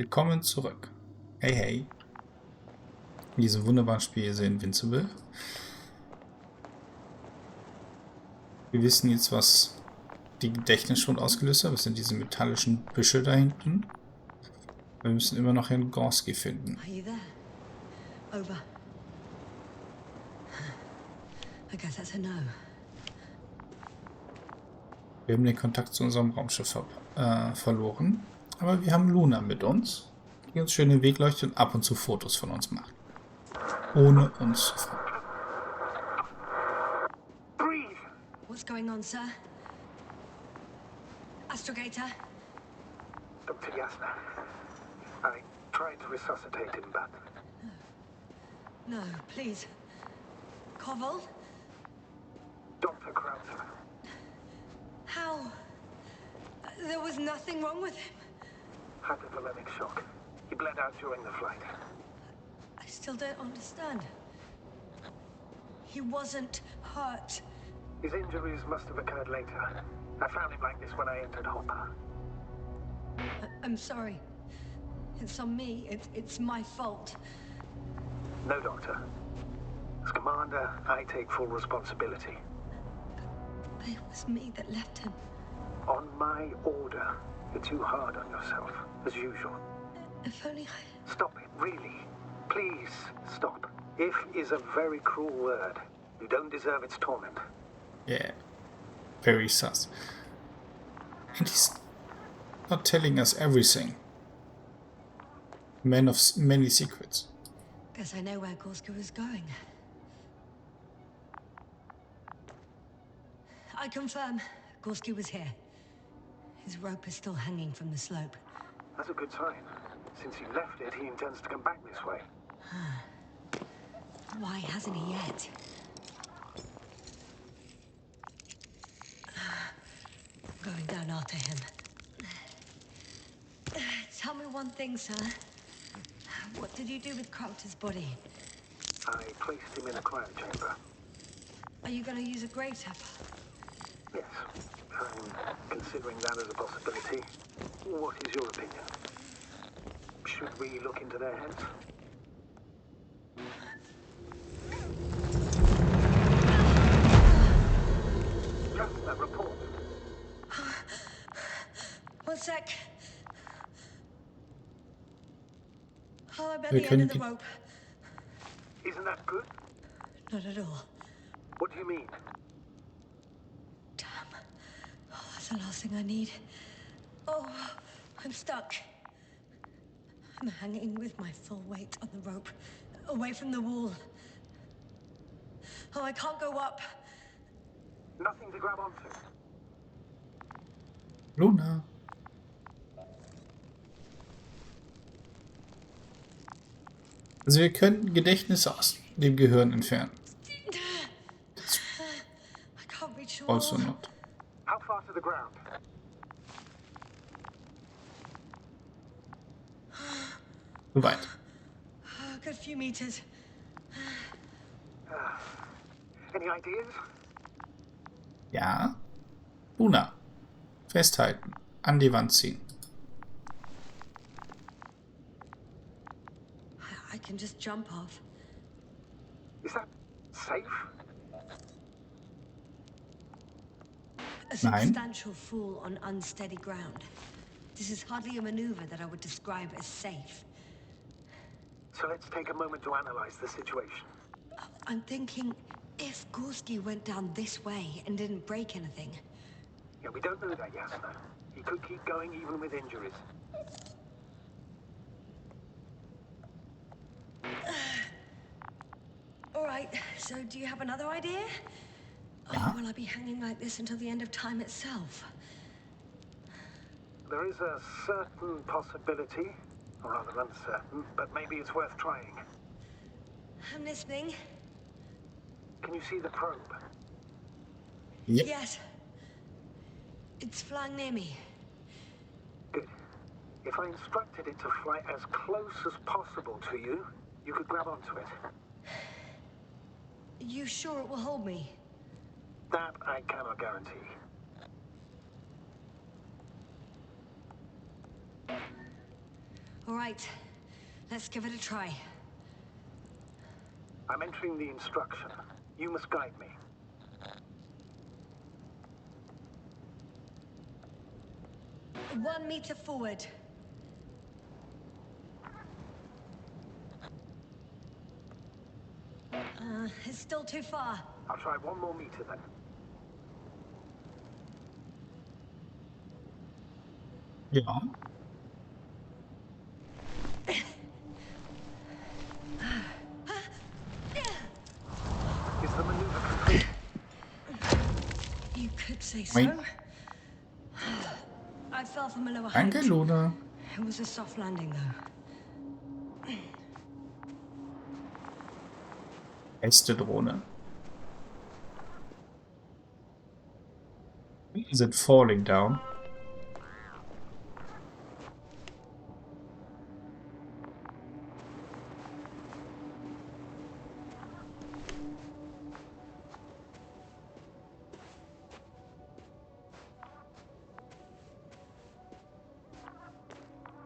Willkommen zurück. Hey, hey. In diesem wunderbaren Spiel ist Invincible. Wir wissen jetzt, was die Gedächtnis schon ausgelöst hat. Das sind diese metallischen Büsche da hinten. Wir müssen immer noch Herrn Gorski finden. Are you there? Over. I guess that's a no. Wir haben den Kontakt zu unserem Raumschiff verloren. Aber wir haben Luna mit uns, die uns schön den Weg leuchtet und ab und zu Fotos von uns macht. Ohne uns zu fragen. What's going on, sir? Astrogator? Dr. Jasna, I tried to resuscitate him, but... No, please. Koval? Dr. Krauser. How? There was nothing wrong with him. Hypothalamic shock. He bled out during the flight. I still don't understand. He wasn't hurt. His injuries must have occurred later. I found him like this when I entered Hopper. I'm sorry. It's on me. It's my fault. No, Doctor. As commander, I take full responsibility. But it was me that left him. On my order. You're too hard on yourself, as usual. If only I... Stop it, really. Please, stop. If is a very cruel word. You don't deserve its torment. Yeah. Very sus. And he's not telling us everything. Man of many secrets. Guess I know where Gorska was going. I confirm, Gorski was here. His rope is still hanging from the slope. That's a good sign. Since he left it, he intends to come back this way. Why hasn't he yet? Going down after him. Tell me one thing, sir. What did you do with Krauter's body? I placed him in a cryochamber. Are you going to use a grater? Yes, I'm considering that as a possibility. What is your opinion? Should we look into their heads? Just a report. One sec. Oh, I'm at Wir the end können of the die- rope. Isn't that good? Not at all. What do you mean? Damn. Oh, that's the last thing I need. Oh, I'm stuck. I'm hanging with my full weight on the rope, away from the wall. Oh, I can't go up. Nothing to grab onto. Luna. Also wir können Gedächtnisse aus dem Gehirn entfernen. I can't reach the Also wall. not. How far to the ground? So weit. Oh, a good few meters. Any ideas? Ja. Luna. Festhalten. An die Wand ziehen. I can just jump off. Is that safe? A Nein. substantial fall on unsteady ground. This is hardly a maneuver that I would describe as safe. So let's take a moment to analyze the situation. I'm thinking, if Gorski went down this way and didn't break anything, Yeah, we don't know that, Jasna. He could keep going even with injuries. all right, so do you have another idea? Yeah. Or will I be hanging like this until the end of time itself? There is a certain possibility, or rather uncertain, but maybe it's worth trying. I'm listening. Can you see the probe? Yep. Yes. It's flying near me. Good. If I instructed it to fly as close as possible to you, you could grab onto it. You sure it will hold me? That I cannot guarantee. All right, let's give it a try. I'm entering the instruction. You must guide me. One meter forward. It's still too far. I'll try 1 more meter then. Ja. Is the maneuver complete? You could say so. Moin. I fell from a lower Danke, height. Luna. It was a soft landing, though. Beste Drohne. Is it falling down?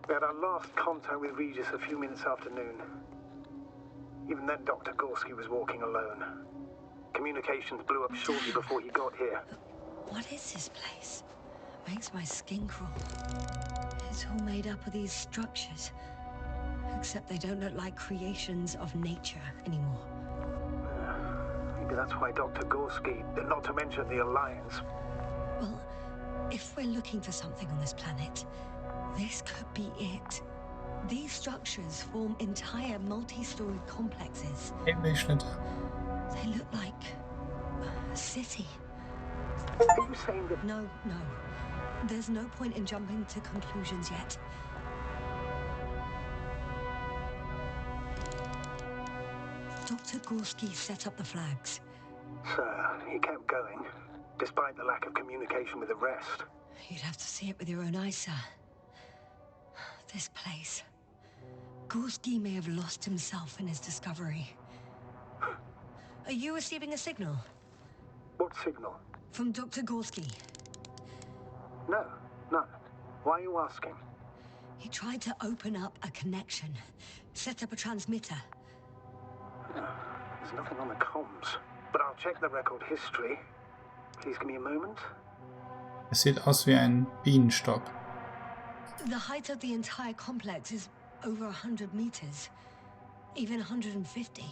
We had our last contact with Regis a few minutes after noon. Even then, Dr. Gorski was walking alone. Communications blew up shortly before he got here. What is this place? Makes my skin crawl. It's all made up of these structures. Except they don't look like creations of nature anymore. Maybe that's why Dr. Gorski, not to mention the Alliance. Well, if we're looking for something on this planet, this could be it. These structures form entire multi-storied complexes. Himmelsschnitte. They look like a city. Are you saying that... No. There's no point in jumping to conclusions yet. Dr. Gorski set up the flags. Sir, he kept going, despite the lack of communication with the rest. You'd have to see it with your own eyes, sir. This place. Gorski may have lost himself in his discovery. Are you receiving a signal? What signal? From Dr. Gorski. No, none. Why are you asking? He tried to open up a connection, set up a transmitter. There's nothing on the comms, but I'll check the record history. Please give me a moment. Es sieht aus wie ein Bienenstock. The height of the entire complex is over 100 meters, even 150.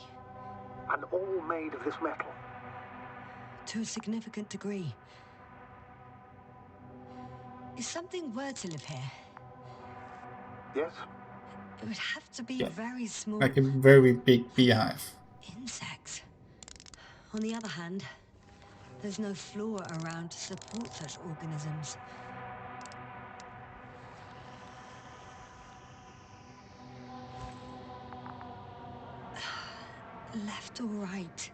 And all made of this metal. To a significant degree. If something were to live here, Yes? it would have to be Yeah. very small. Like a very big beehive. Insects. On the other hand, there's no flora around to support such organisms. Left or right?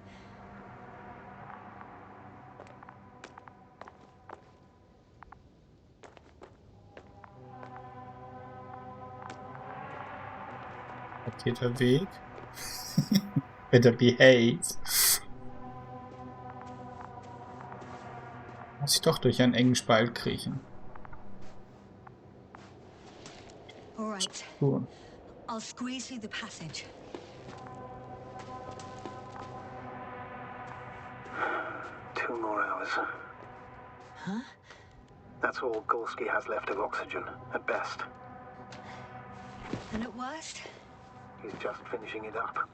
Markierter Weg. Better behave. Muss ich doch durch einen engen Spalt kriechen. All right. Cool. I'll squeeze through the passage. 2 more hours. Huh? That's all Gorski has left of oxygen, at best. And at worst? He's just finishing it up.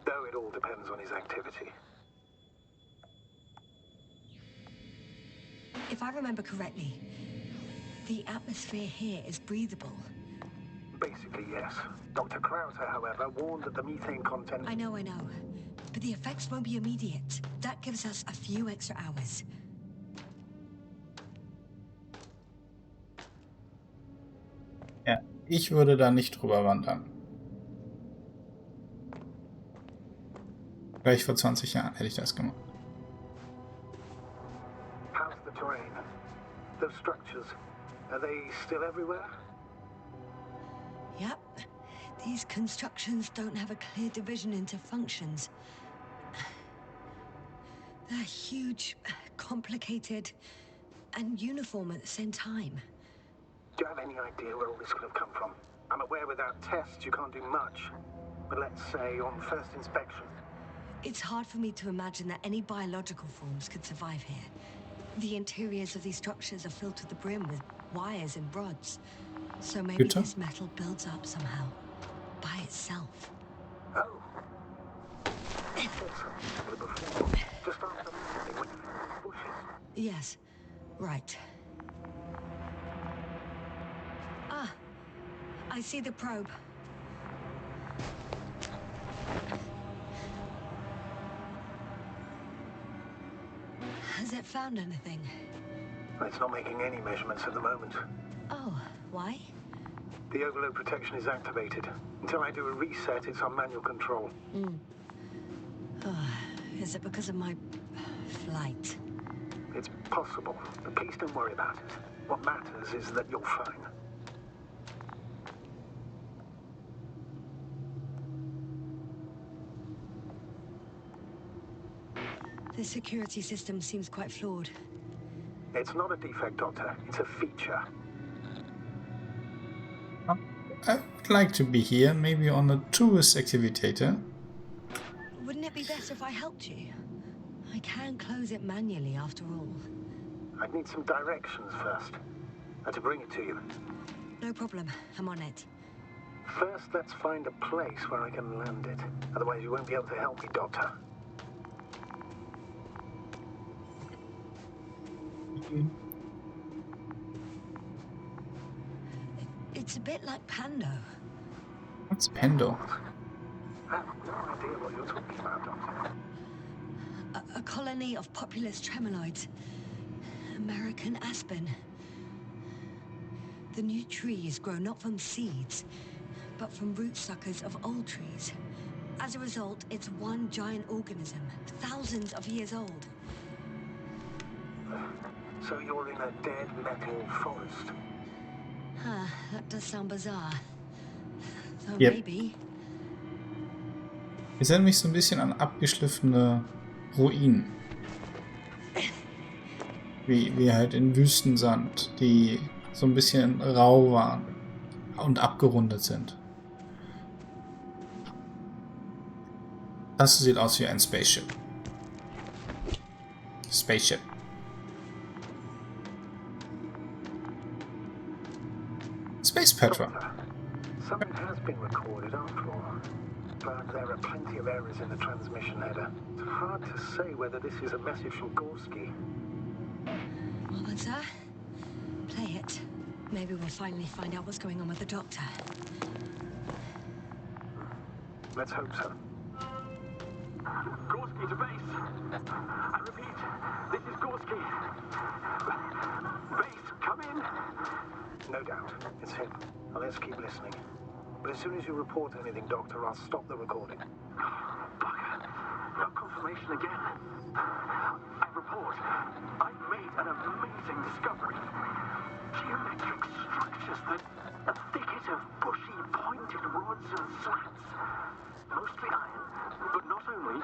Though it all depends on his activity. If I remember correctly, the atmosphere here is breathable. Basically, yes. Dr. Krauser, however, warned that the methane content... I know. But the effects won't be immediate. That gives us a few extra hours. Ja, ich würde da nicht drüber wandern. Vielleicht vor 20 Jahren hätte ich das gemacht. How's the terrain? Those structures, are they still everywhere? Yep. These constructions don't have a clear division into functions. They're huge, complicated, and uniform at the same time. Do you have any idea where all this could have come from? I'm aware without tests you can't do much. But let's say on first inspection. It's hard for me to imagine that any biological forms could survive here. The interiors of these structures are filled to the brim with wires and rods. So maybe Bitte? this metal builds up somehow, by itself. Oh. Before, just after landing, when you found the bushes. Yes, right. Ah, I see the probe. Has it found anything? It's not making any measurements at the moment. Oh, why? The overload protection is activated. Until I do a reset, it's on manual control. Is it because of my flight? It's possible, but please don't worry about it. What matters is that you're fine. The security system seems quite flawed. It's not a defect, Doctor. It's a feature. I would like to be here, maybe on a tourist activity. Wouldn't it be better if I helped you? I can close it manually after all. I'd need some directions first. To bring it to you. No problem. I'm on it. First, let's find a place where I can land it. Otherwise, you won't be able to help me, Doctor. It's a bit like Pando. What's Pendo? I have no idea what you're talking about, Doctor. A colony of populous tremoloids. American aspen. The new trees grow not from seeds, but from root suckers of old trees. As a result, it's one giant organism, thousands of years old. So you're in a dead metal forest? Huh, that does sound bizarre. Though Yep. maybe. Ich erinnere mich so ein bisschen an abgeschliffene Ruinen. Wie halt in Wüstensand, die so ein bisschen rau waren und abgerundet sind. Das sieht aus wie ein Spaceship. Spaceship. Space Petra. Something has been recorded after all. But there are plenty of errors in the transmission header. It's hard to say whether this is a message from Gorski. Answer? Play it. Maybe we'll finally find out what's going on with the doctor. Let's hope so. Gorski to base. I repeat, this is Gorski. Base, come in. No doubt. It's him. Now let's keep listening. But as soon as you report anything, Doctor, I'll stop the recording. Bugger. No confirmation again. I report. I've made an amazing discovery. Geometric structures that a thicket of bushy, pointed rods and slats. Mostly iron, but not only.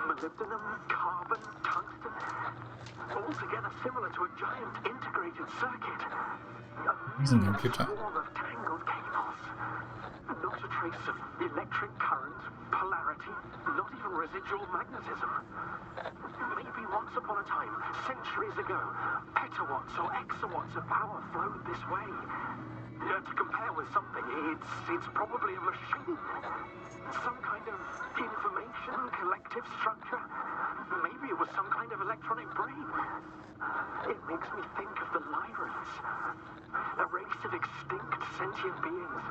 Molybdenum, carbon, tungsten. Altogether similar to a giant integrated circuit. A Riesencomputer. swarm of tangled cables. Not a trace of electric current, polarity, not even residual magnetism. Maybe once upon a time, centuries ago, petawatts or exawatts of power flowed this way. To compare with something, it's probably a machine. Some kind of information collective structure. Maybe it was some kind of electronic brain. It makes me think of the Lyrans, a race of extinct sentient beings.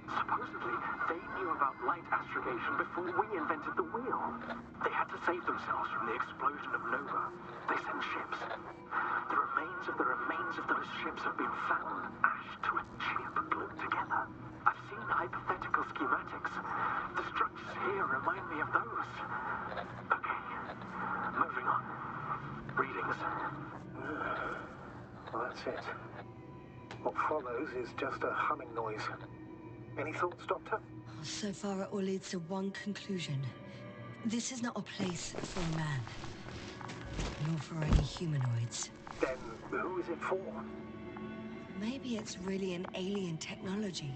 Supposedly, they knew about light astrogation before we invented the wheel. They had to save themselves from the explosion of Nova. They sent ships. The remains of those ships have been found, ashed to a chip glued together. I've seen hypothetical schematics. The structures here remind me of those. Okay, moving on. Readings. Well, that's it. What follows is just a humming noise. Any thoughts, Doctor? So far, it all leads to one conclusion. This is not a place for a man, nor for any humanoids. Then who is it for? Maybe it's really an alien technology.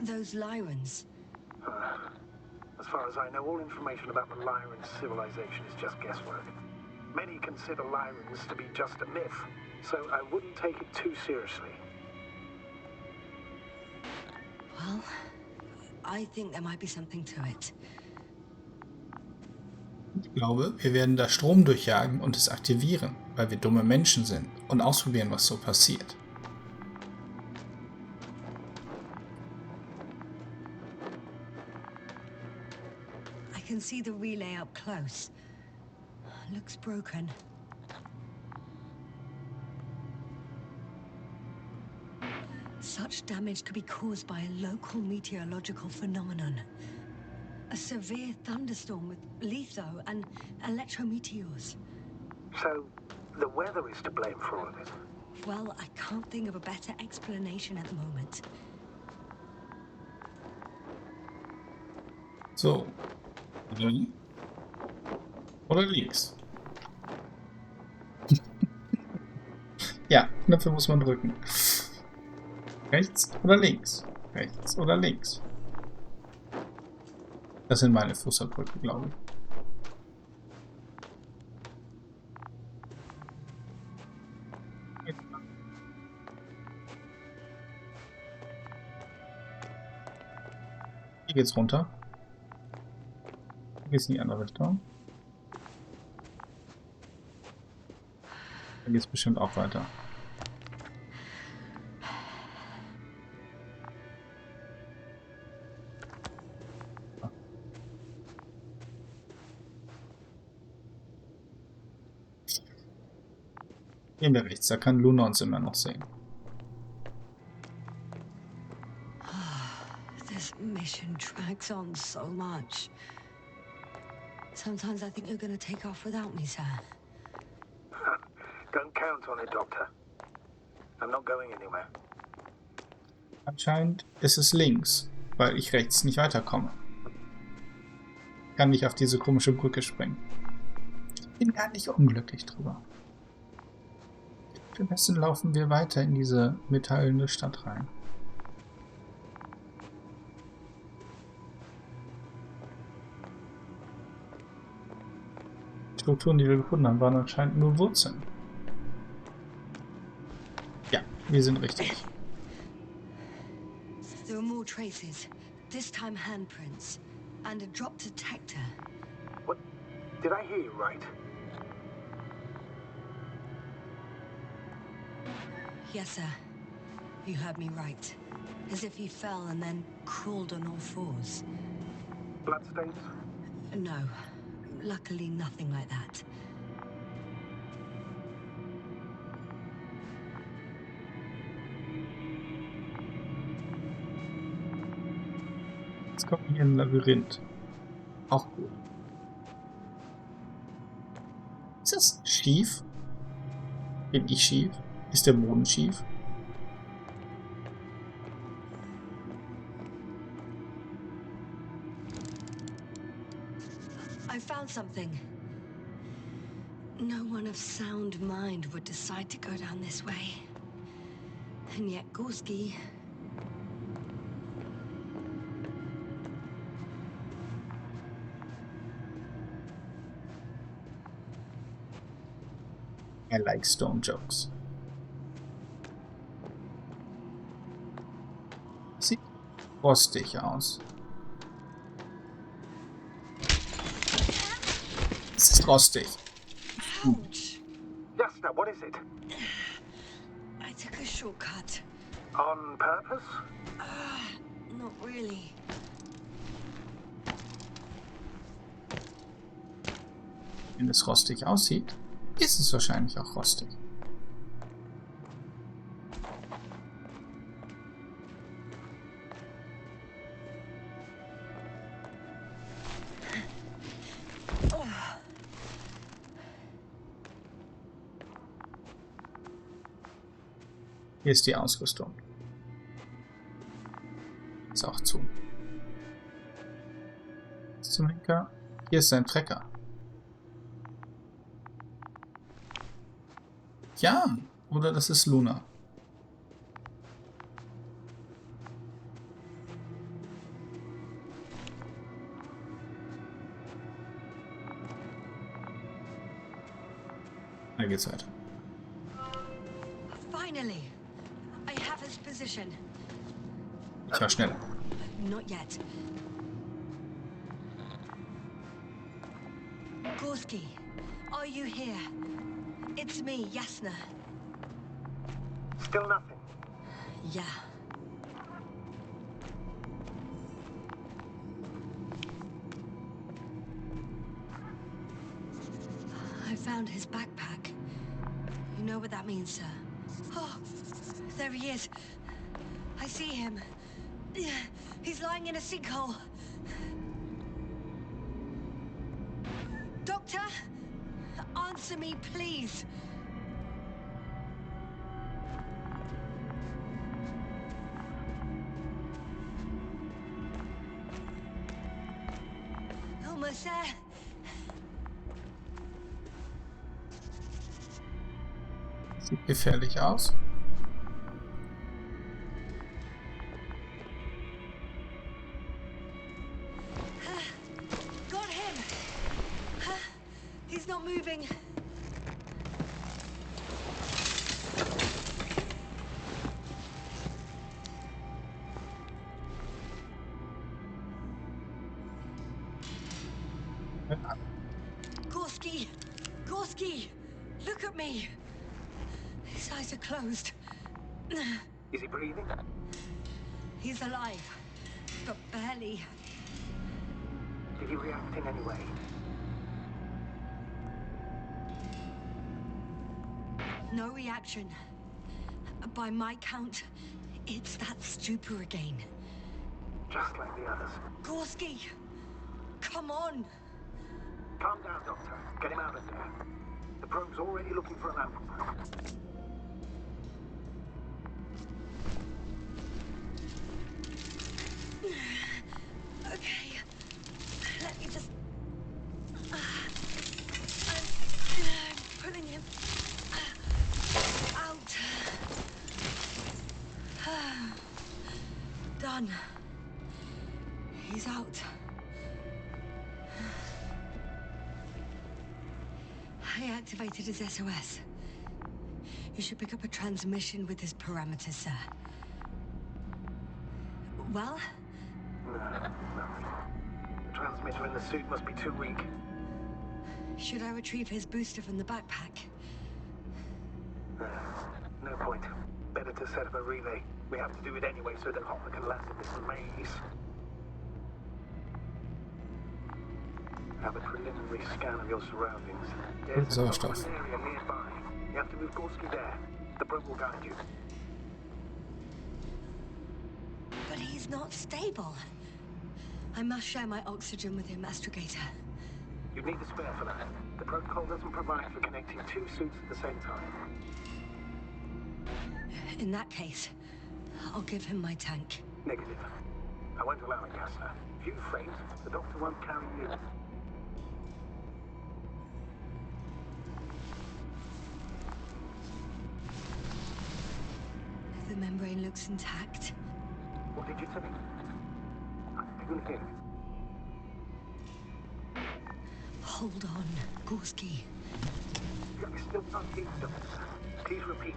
Those Lyrans. As far as I know, all information about the Lyran civilization is just guesswork. Many consider Lyrans to be just a myth, so I wouldn't take it too seriously. Well, I think there might be something to it. Ich glaube, wir werden da Strom durchjagen und es aktivieren, weil wir dumme Menschen sind und ausprobieren, was so passiert. I can see the relay up close. Looks broken. Such damage could be caused by a local meteorological phenomenon. A severe thunderstorm with litho and electrometeors. So, the weather is to blame for all of it. Well, I can't think of a better explanation at the moment. So. Oder links. Ja, Knöpfe muss man drücken. Rechts oder links? Rechts oder links? Das sind meine Fußabdrücke, glaube ich. Hier geht's runter. Hier geht's in die andere Richtung. Da geht's bestimmt auch weiter. Gehen wir rechts, da kann Luna uns immer noch sehen. This mission drags on so much. Sometimes I think you're gonna take off without me, sir. Don't count on it, Doctor. I'm not going anywhere. Anscheinend ist es links, weil ich rechts nicht weiterkomme. Ich kann nicht auf diese komische Brücke springen. Ich bin gar nicht unglücklich drüber. Stattdessen laufen wir weiter in diese metallene Stadt rein. Die Strukturen, die wir gefunden haben, waren anscheinend nur Wurzeln. Ja, wir sind richtig. There are more traces. This time handprints. And a drop detector. What? Did I hear you right? Yes, sir. You heard me right. As if he fell and then crawled on all fours. Bloodstains? No. Luckily, nothing like that. Jetzt kommen wir hier in ein Labyrinth. Auch gut. Ist das schief? Bin ich schief? Ist der Boden schief? I found something. No one of sound mind would decide to go down this way. And yet Gorski... I like stone jokes. Sieht rostig aus. Es ist rostig. Ouch! Yes, now what is it? I took a shortcut. On purpose? Not really. Wenn es rostig aussieht, ist es wahrscheinlich auch rostig. Hier ist die Ausrüstung. Ist auch zu. Was zum Henker? Hier ist sein Trecker. Ja, oder das ist Luna. Da geht's weiter. Finally, I have his position. Ich war schneller. Not yet. Gorski, are you here? It's me, Yasna. Still nothing. Yeah. I found his backpack. You know what that means, sir? Oh, there he is. I see him. He's lying in a sinkhole. Doctor, answer me, please. Almost there. Sieht gefährlich aus. Got him. He's not moving. Gorski! Gorski! Look at me! His eyes are closed. Is he breathing? He's alive, but barely. Did he react in any way? No reaction. By my count, it's that stupor again. Just like the others. Gorski! Come on! Calm down, Doctor. Get him out of there. The probe's already looking for an ambulance. Okay. Let me just... I'm pulling him out. Done. He's out. I activated his SOS. You should pick up a transmission with his parameters, sir. Well? No, nothing. The transmitter in the suit must be too weak. Should I retrieve his booster from the backpack? No point. Better to set up a relay. We have to do it anyway so that Hopper can land in this maze. Have a preliminary scan of your surroundings. There's an open area nearby. You have to move Gorski there. The probe will guide you. But he's not stable. I must share my oxygen with him, Astrogator. You'd need a spare for that. The protocol doesn't provide for connecting two suits at the same time. In that case, I'll give him my tank. Negative. I won't allow it, Yasna. If you faint, the doctor won't carry you. The membrane looks intact. What did you say? I couldn't hear. Hold on, Gorski. I still can't hear you, Doctor. Please repeat.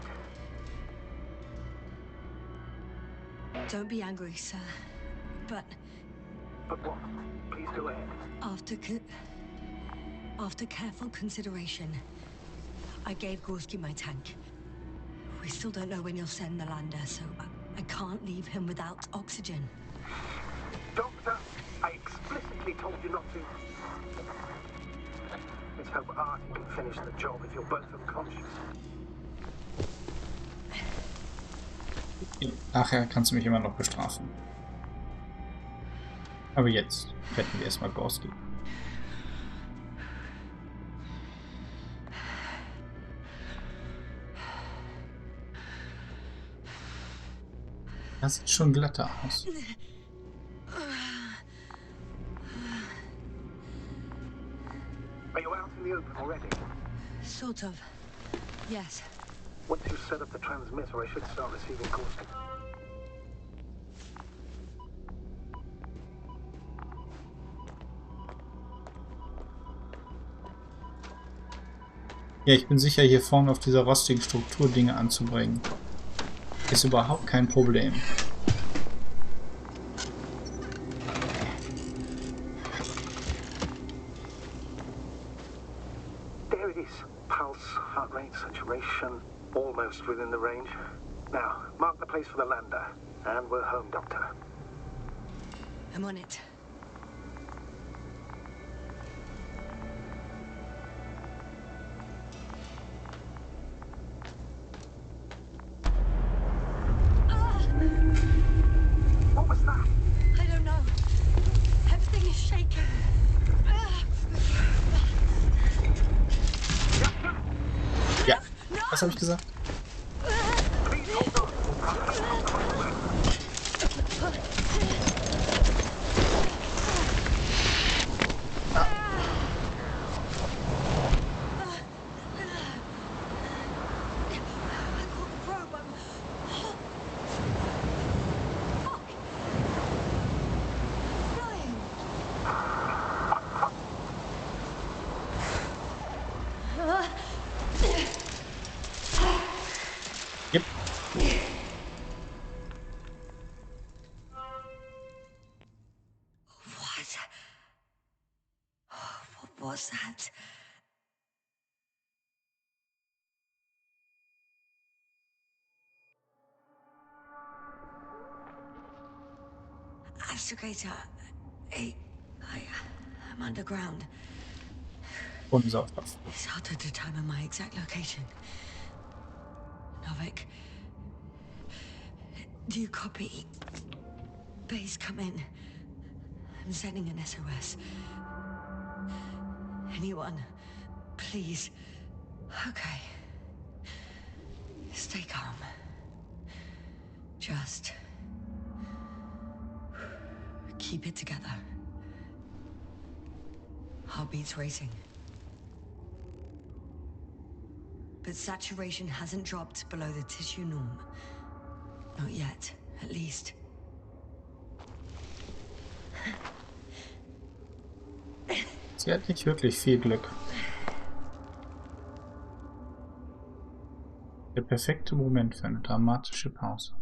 Don't be angry, sir. But But what? Please go ahead. after careful consideration, I gave Gorski my tank. We still don't know when you'll send the lander, so I can't leave him without oxygen. Doctor, I explicitly told you not to. Let's hope Artie can finish the job if you're both unconscious. Nachher kannst du mich immer noch bestrafen. Aber jetzt retten wir erstmal Gorski. Das sieht schon glatter aus. Are you out in the open already? Sort of. Yes. Once you set up the transmitter, I should start receiving Gorski. Ja, ich bin sicher, hier vorne auf dieser rostigen Struktur Dinge anzubringen. Ist überhaupt kein Problem. There it is. Pulse, heart rate, saturation, almost within the range. Now, mark the place for the lander, and we're home, Doctor. I'm on it. What was that? I don't know. Everything is shaking. Ja, was habe ich gesagt? Please hold on. I'm close to it. I caught the probe. I'm... Fuck. Flying. Yep. What was that? Astrogator. I'm underground. Bodensauflauf. It's hard to determine my exact location. Novik, do you copy? Base, come in. I'm sending an SOS. Anyone, please. Okay. Stay calm. Just keep it together. Heartbeats racing. But saturation hasn't dropped below the tissue norm. Not yet, at least. Sie hat nicht wirklich viel Glück. Der perfekte Moment für eine dramatische Pause.